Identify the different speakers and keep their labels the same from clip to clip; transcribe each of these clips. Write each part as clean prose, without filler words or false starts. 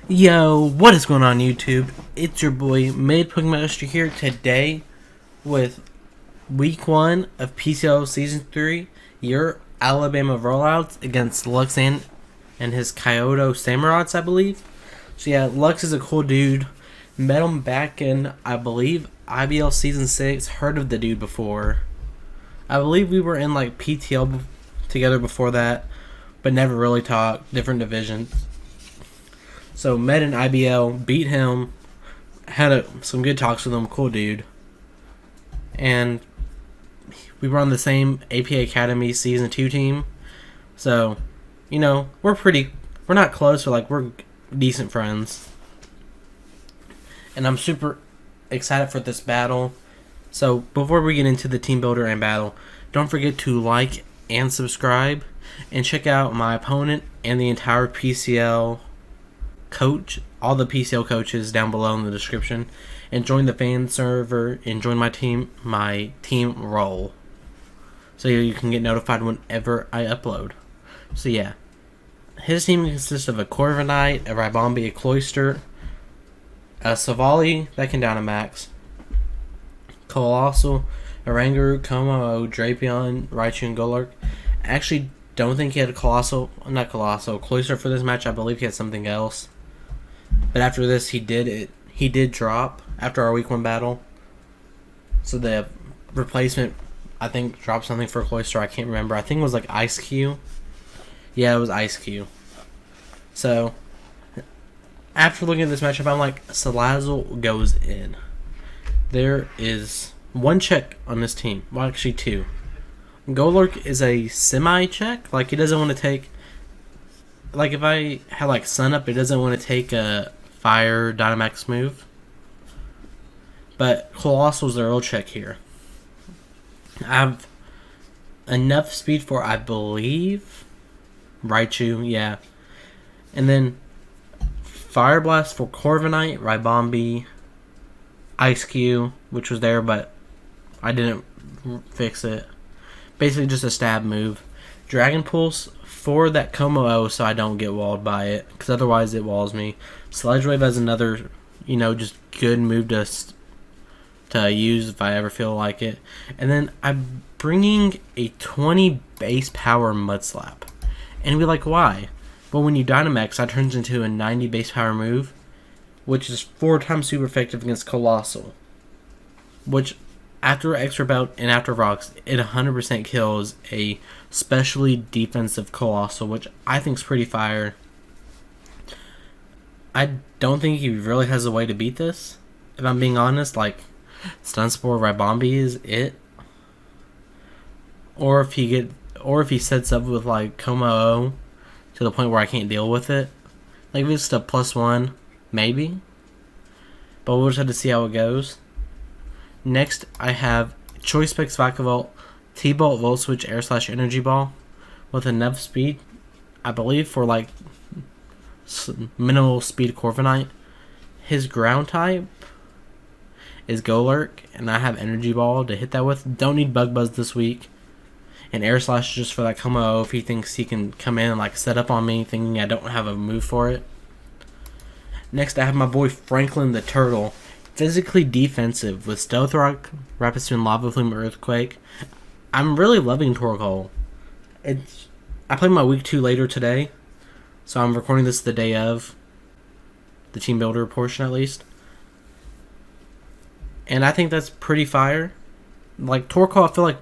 Speaker 1: Yo, what is going on YouTube? It's your boy Mid Pugmaster here today with week 1 of PCL season 3, your Alabama Rollouts against Lux and his Kyoto Samurotts, I believe. So yeah, Lux is a cool dude. Met him back in, I believe, IBL season 6. Heard of the dude before. I believe we were in like PTL together before that, but never really talked. Different divisions. So met in IBL, beat him, had some good talks with him, cool dude. And we were on the same APA Academy Season 2 team. So, you know, we're not close, but we're decent friends. And I'm super excited for this battle. So before we get into the team builder and battle, don't forget to like and subscribe. And check out my opponent and the entire PCL coach, all the PCL coaches down below in the description, and join the fan server and join my team roll, so you can get notified whenever I upload. So yeah, his team consists of a Corviknight, a Ribombi, a Cloyster, a Savali that can down a max, Colossal, a Rangaroo, Como, Drapion, Raichu, and Golurk. I actually don't think he had a Cloyster for this match. I believe he had something else. But after this, he did drop after our week 1 battle. So the replacement, I think, dropped something for Cloyster. I can't remember. I think it was like Ice Q. Yeah, it was Ice Q. So after looking at this matchup, I'm like, Salazzle goes in. There is one check on this team. Well, actually 2. Golurk is a semi-check. Like, he doesn't want to take... Like, if I had, like, Sun Up, it doesn't want to take a Fire Dynamax move. But Colossal's the real check here. I have enough speed for, I believe, Raichu, yeah. And then Fire Blast for Corviknight, Ribombi, Ice Cube, which was there, but I didn't fix it. Basically just a stab move. Dragon Pulse for that Como so I don't get walled by it, because otherwise it walls me. Sludge Wave as another, just good move to use if I ever feel like it. And then I'm bringing a 20 base power Mud Slap. And you'll be like, why? Well, when you Dynamax, that turns into a 90 base power move, which is 4 times super effective against Colossal. Which, after Extra Bout and after Rocks, it 100% kills a specially defensive Colossal, which I think is pretty fire. I don't think he really has a way to beat this, if I'm being honest. Like, Stun Spore Ribombi is it. Or if he sets up with like Como to the point where I can't deal with it. Like, if it's a +1, maybe. But we'll just have to see how it goes. Next, I have Choice Specs Vakavolt, T-Bolt, Volt Switch, Air Slash, Energy Ball with enough speed, I believe, for like minimal speed Corviknight. His ground type is Golurk, and I have Energy Ball to hit that with. Don't need Bug Buzz this week. And Air Slash just for that Como if he thinks he can come in and like set up on me, thinking I don't have a move for it. Next, I have my boy Franklin the Turtle. Physically defensive with Stealth Rock, Rapid Spin, Lava Plume, Earthquake. I'm really loving Torkoal. I played my week 2 later today, so I'm recording this the day of the team builder portion at least. And I think that's pretty fire. Like, Torkoal, I feel like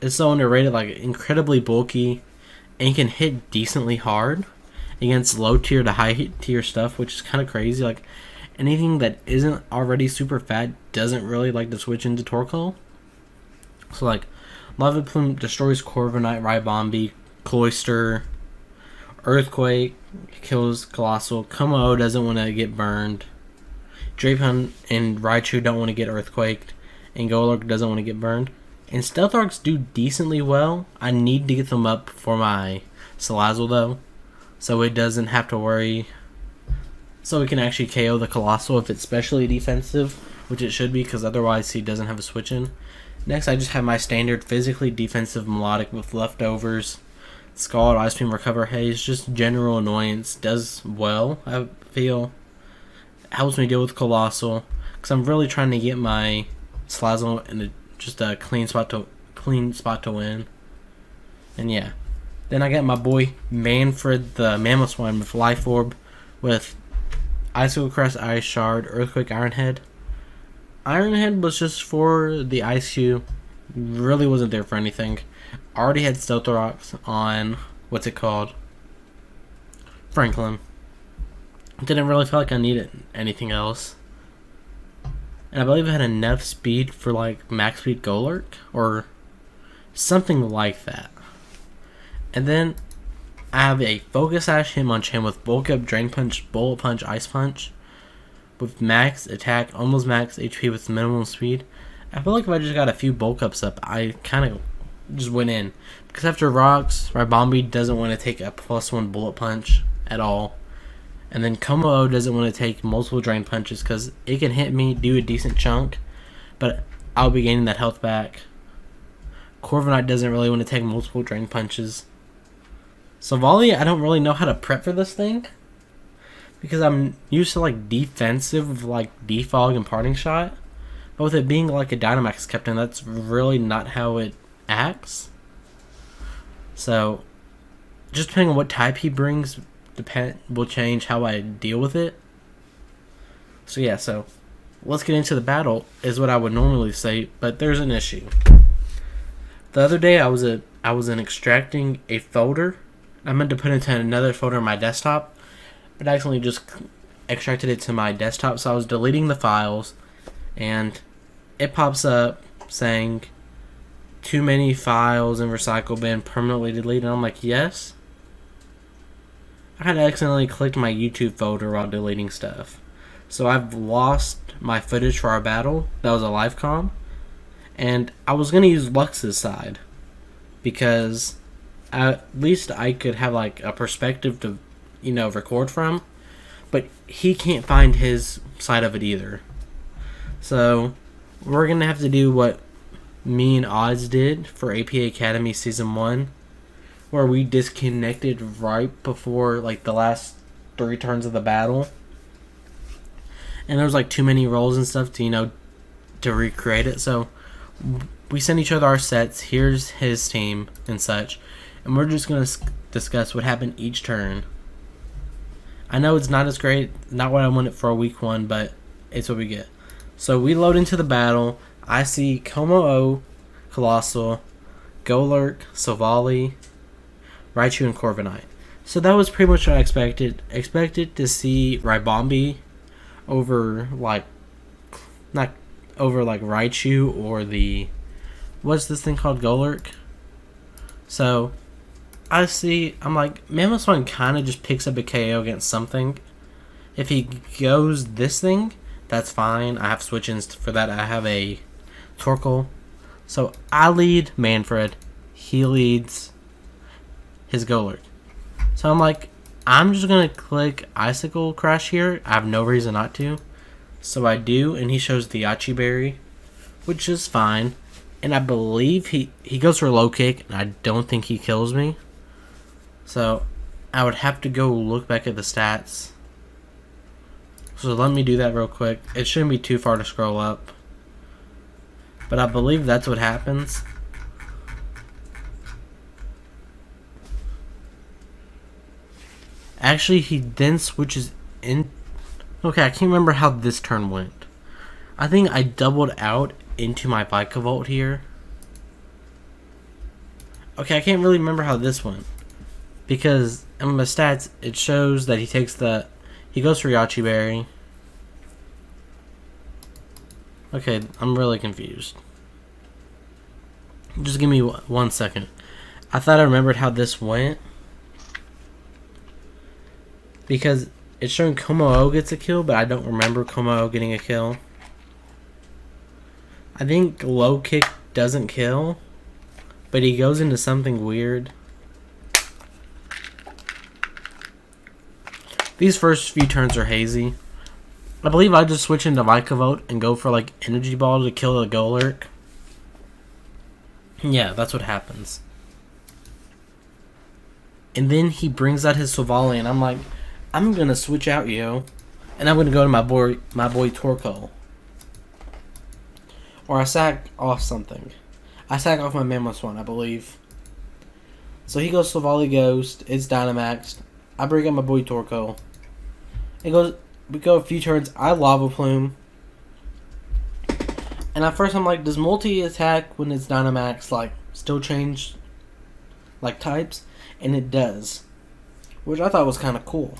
Speaker 1: is so underrated, like incredibly bulky, and can hit decently hard against low tier to high tier stuff, which is kind of crazy. Like, anything that isn't already super fat doesn't really like to switch into Torkoal. So like, Lava Plume destroys Corviknight, Ribombi, Cloyster, Earthquake kills Colossal, Como doesn't want to get burned, Drapion and Raichu don't want to get Earthquaked, and Golurk doesn't want to get burned. And Stealth Arcs do decently well. I need to get them up for my Salazzle though, so it doesn't have to worry. So we can actually KO the Colossal if it's specially defensive, which it should be, because otherwise he doesn't have a switch in. Next, I just have my standard physically defensive Melodic with leftovers, Scald, Ice Beam, Recover Haze, just general annoyance. Does well, I feel. Helps me deal with Colossal, because I'm really trying to get my Slazzle in just a clean spot to win. And yeah. Then I got my boy Manfred, the Mammoth one, with Life Orb, with Icicle Crest, Ice Shard, Earthquake, Iron Head. Iron Head was just for the Ice Cube. Really wasn't there for anything. Already had Stealth Rocks on, what's it called? Franklin. Didn't really feel like I needed anything else. And I believe I had enough speed for like max speed Golurk, or something like that. And then I have a Focus Sash Hitmonchan with Bulk Up, Drain Punch, Bullet Punch, Ice Punch, with max attack, almost max HP with minimum speed. I feel like if I just got a few Bulk Ups up, I kind of just went in. Because after Rocks, Ribombi doesn't want to take a +1 Bullet Punch at all. And then Como doesn't want to take multiple Drain Punches because it can hit me, do a decent chunk, but I'll be gaining that health back. Corviknight doesn't really want to take multiple Drain Punches. So Volley, I don't really know how to prep for this thing, because I'm used to like defensive with like Defog and Parting Shot, but with it being like a Dynamax Captain, that's really not how it acts. So just depending on what type he brings, will change how I deal with it. So yeah, so let's get into the battle is what I would normally say, but there's an issue. The other day I was in extracting a folder. I meant to put it into another folder on my desktop, but I accidentally just extracted it to my desktop, so I was deleting the files, and it pops up saying too many files in recycle bin, permanently deleted. And I'm like, yes. I had accidentally clicked my YouTube folder while deleting stuff. So I've lost my footage for our battle. That was a live comm. And I was going to use Lux's side, because at least I could have like a perspective to, record from. But he can't find his side of it either. So we're going to have to do what me and Oz did for APA Academy Season 1, where we disconnected right before like the last 3 turns of the battle. And there was like too many rolls and stuff to, to recreate it. So we sent each other our sets. Here's his team and such. And we're just going to discuss what happened each turn. I know it's not as great, not what I wanted for a week 1, but it's what we get. So we load into the battle. I see Como-O, Colossal, Golurk, Silvally, Raichu, and Corviknight. So that was pretty much what I expected. Expected to see Ribombi over not over like Raichu or what's this thing called, Golurk. So I'm like, Mammoth One kind of just picks up a KO against something. If he goes this thing, that's fine. I have switch-ins for that. I have a Torkoal. So I lead Manfred. He leads his Golurk. So I'm like, I'm just going to click Icicle Crash here. I have no reason not to. So I do, and he shows the Yachi Berry, which is fine. And I believe he goes for a low kick, and I don't think he kills me. So I would have to go look back at the stats. So let me do that real quick. It shouldn't be too far to scroll up, but I believe that's what happens. Actually, he then switches in. Okay, I can't remember how this turn went. I think I doubled out into my Vikavolt here. Okay, I can't really remember how this went, because in my stats it shows that he goes for Yachi Berry. Okay, I'm really confused. Just give me 1 second. I thought I remembered how this went, because it's showing Como-O gets a kill, but I don't remember Como-O getting a kill. I think low kick doesn't kill, but he goes into something weird. These first few turns are hazy. I believe I just switch into Vikavolt and go for like Energy Ball to kill the Golurk. Yeah, that's what happens. And then he brings out his Savali, and I'm like, I'm gonna switch out you, and I'm gonna go to my boy Torko. Or I sack off something. I sack off my Mammoth one, I believe. So he goes Savali Ghost. It's Dynamaxed. I bring up my boy Torko. We go a few turns. I Lava Plume. And at first I'm like, does multi-attack when it's Dynamax like still change like types? And it does, which I thought was kind of cool.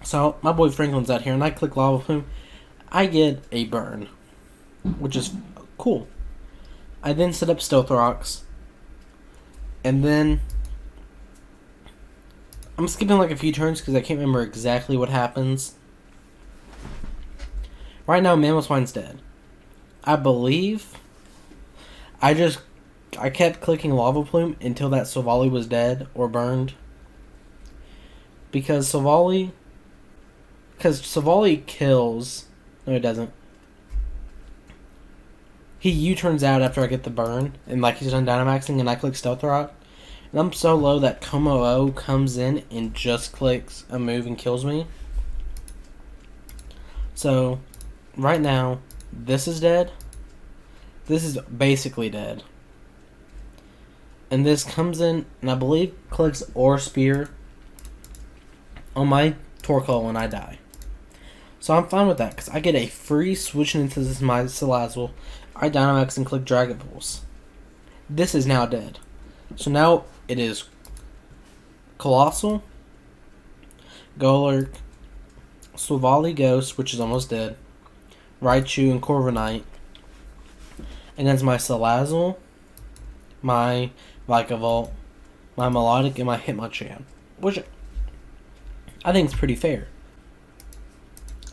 Speaker 1: So my boy Franklin's out here, and I click Lava Plume. I get a burn, which is cool. I then set up Stealth Rocks, and then I'm skipping like a few turns because I can't remember exactly what happens. Right now, Mamoswine's dead. I believe I kept clicking Lava Plume until that Savali was dead or burned. Because Savali kills... No, it doesn't. He U-turns out after I get the burn, and like he's done Dynamaxing, and I click Stealth Rock. And I'm so low that Como-O comes in and just clicks a move and kills me. So, right now, this is dead. This is basically dead. And this comes in, and I believe clicks Ore Spear on my Torkoal when I die. So I'm fine with that, because I get a free switching into this my Salazzle. I Dynamax and click Dragon Pulse. This is now dead. So now it is Colossal, Golurk, Savali Ghost, which is almost dead, Raichu, and Corviknight against my Salazzle, my Vikavolt, my Melodic, and my Hitmonchan, which I think is pretty fair.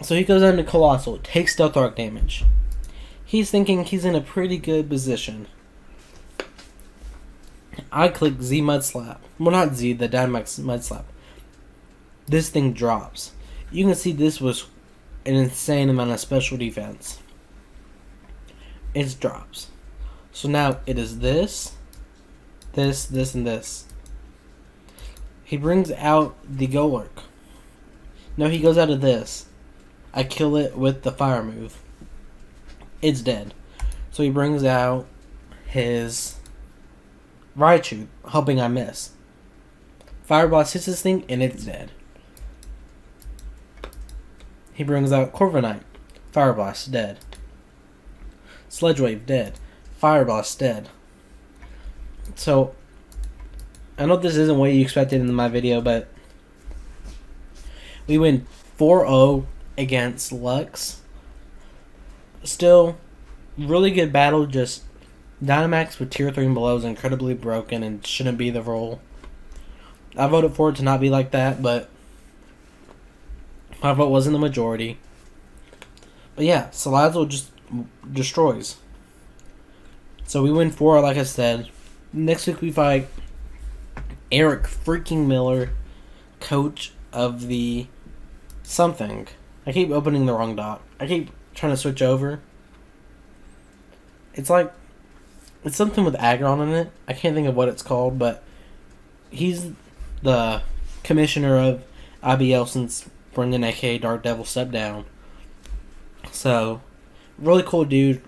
Speaker 1: So he goes into Colossal, takes Stealth Rock damage. He's thinking he's in a pretty good position. I click Z Mud Slap. Well, not Z, the Dynamax Mud Slap. This thing drops. You can see this was an insane amount of special defense. It drops. So now it is this, and this. He brings out the Golurk. No, he goes out of this. I kill it with the fire move. It's dead. So he brings out his Raichu, hoping I miss. Fire Blast hits this thing, and it's dead. He brings out Corviknight. Fire Blast, dead. Sledge Wave, dead. Fire Blast, dead. So, I know this isn't what you expected in my video, but we win 4-0 against Lux. Still, really good battle. Just Dynamax with tier 3 and below is incredibly broken and shouldn't be the role. I voted for it to not be like that, but my vote wasn't the majority. But yeah, Salazzle just destroys. So we win 4, like I said. Next week we fight Eric freaking Miller, coach of the something. I keep opening the wrong doc. I keep trying to switch over. It's something with Aggron in it. I can't think of what it's called, but he's the commissioner of IBL since Brendan aka Dark Devil stepped down. So, really cool dude.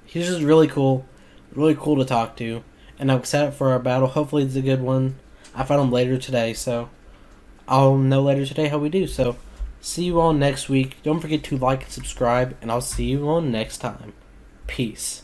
Speaker 1: He's just really cool. Really cool to talk to. And I'm excited for our battle. Hopefully it's a good one. I fight him later today, so I'll know later today how we do. So, see you all next week. Don't forget to like and subscribe, and I'll see you all next time. Peace.